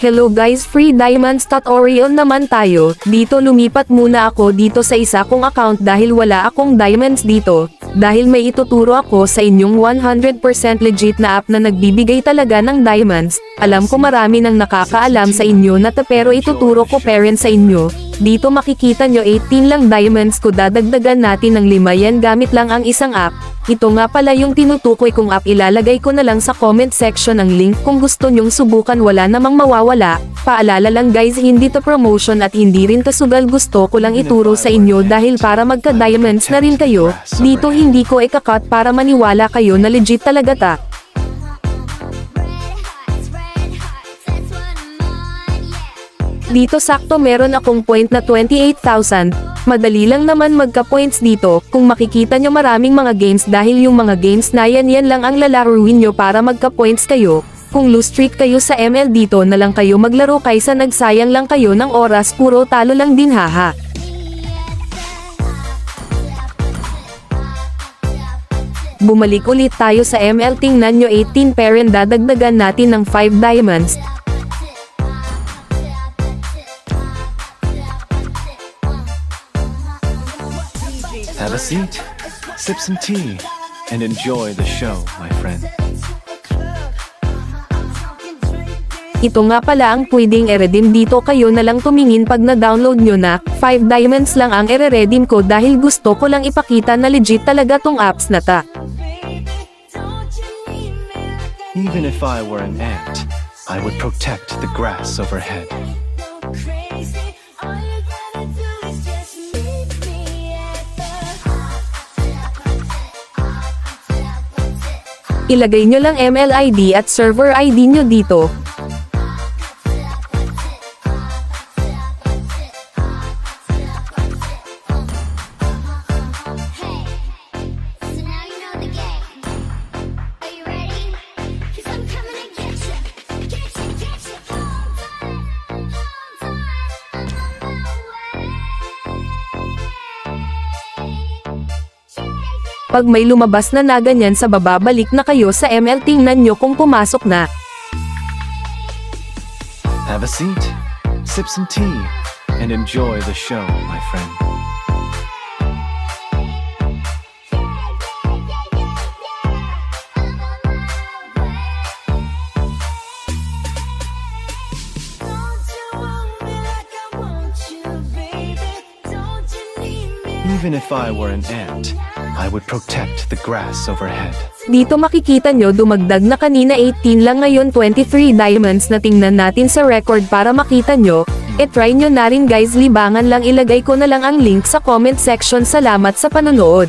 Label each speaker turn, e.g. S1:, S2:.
S1: Hello guys, free diamonds tutorial naman tayo. Dito lumipat muna ako dito sa isa kong account dahil wala akong diamonds dito. Dahil may ituturo ako sa inyong 100% legit na app na nagbibigay talaga ng diamonds. Alam ko marami nang nakakaalam sa inyo na pero ituturo ko parent sa inyo. Dito makikita nyo 18 lang diamonds ko, dadagdagan natin ng 5 yan gamit lang ang isang app. Ito nga pala yung tinutukoy kong app, ilalagay ko na lang sa comment section ang link kung gusto nyong subukan, wala namang mawawala. Paalala lang guys, hindi to promotion at hindi rin to sugal, gusto ko lang ituro sa inyo dahil para magka-diamonds na rin kayo. Dito hindi ko ikakat para maniwala kayo na legit talaga ta. Dito sakto meron akong point na 28,000. Madali lang naman magka-points dito. Kung makikita nyo maraming mga games dahil yung mga games na yan lang ang lalaruin nyo para magka-points kayo. Kung lose streak kayo sa ML dito na lang kayo maglaro kaysa nagsayang lang kayo ng oras, puro talo lang din haha. Bumalik ulit tayo sa ML, tingnan nyo 18 parent, dadagdagan natin ng 5 diamonds.
S2: Have a seat, sip some tea, and enjoy the show, my friend.
S1: Ito nga pala ang pwedeng i-redeem dito, kayo na lang tumingin pag na-download nyo na. 5 diamonds lang ang i-redeem ko dahil gusto ko lang ipakita na legit talaga tong apps na ta.
S2: Even if I were an ant, I would protect the grass overhead.
S1: Ilagay nyo lang ML ID at server ID nyo dito. Pag may lumabas na ganyan sa baba, balik na kayo sa ML, tingnan nyo kung pumasok na.
S2: Have a seat, sip some tea, and enjoy the show, my friend. Even if I were an ant, I would protect the grass overhead.
S1: Dito makikita nyo dumagdag na kanina 18 lang, ngayon 23 diamonds na. Tingnan natin sa record para makita nyo. E-try nyo na rin guys, libangan lang, ilagay ko na lang ang link sa comment section. Salamat sa panonood.